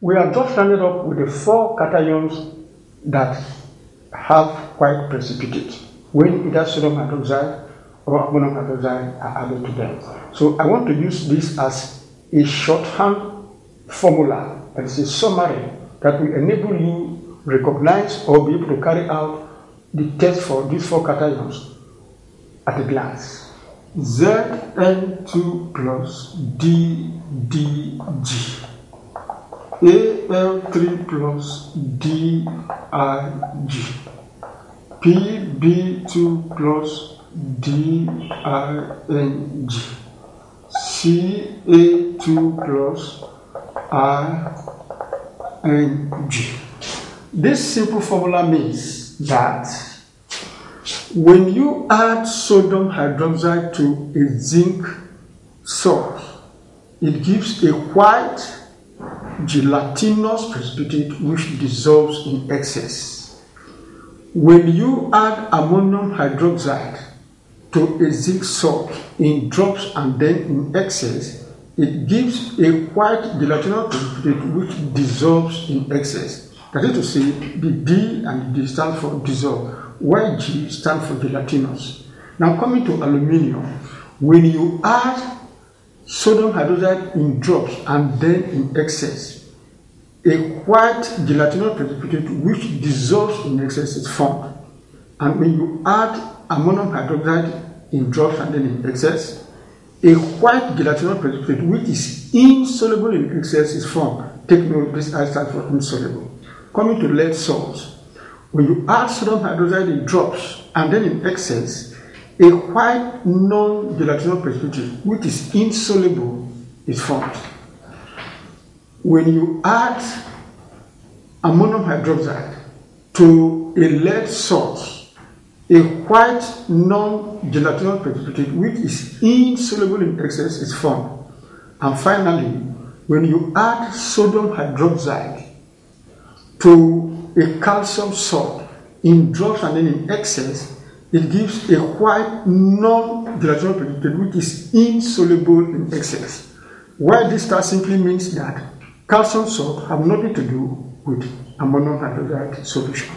We have just ended up with the 4 cations that have white precipitate when either sodium hydroxide or ammonium hydroxide are added to them. So I want to use this as a shorthand formula, that is a summary that will enable you recognize or be able to carry out the test for these 4 cations at a glance. Zn2 plus DDG, Al3 plus DIG, Pb2 plus DING, Ca2 plus Rng. This simple formula means that when you add sodium hydroxide to a zinc salt, it gives a white gelatinous precipitate which dissolves in excess. When you add ammonium hydroxide to a zinc salt in drops and then in excess, it gives a white gelatinous precipitate which dissolves in excess. That is to say, the D and the D stand for dissolve, while G stands for gelatinous. Now coming to aluminium, when you add sodium hydroxide in drops and then in excess, a white gelatinous precipitate which dissolves in excess is formed. And when you add ammonium hydroxide in drops and then in excess, a white gelatinous precipitate which is insoluble in excess is formed. Take note, this I stands for insoluble. Coming to lead salts, when you add sodium hydroxide in drops and then in excess, a white non-gelatinous precipitate which is insoluble is formed. When you add ammonium hydroxide to a lead salt, a white non-gelatinous precipitate which is insoluble in excess is formed. And finally, when you add sodium hydroxide to a calcium salt in drops and then in excess, it gives a white non-gelatinous precipitate which is insoluble in excess. Why this simply means that calcium salt have nothing to do with ammonium hydroxide solution.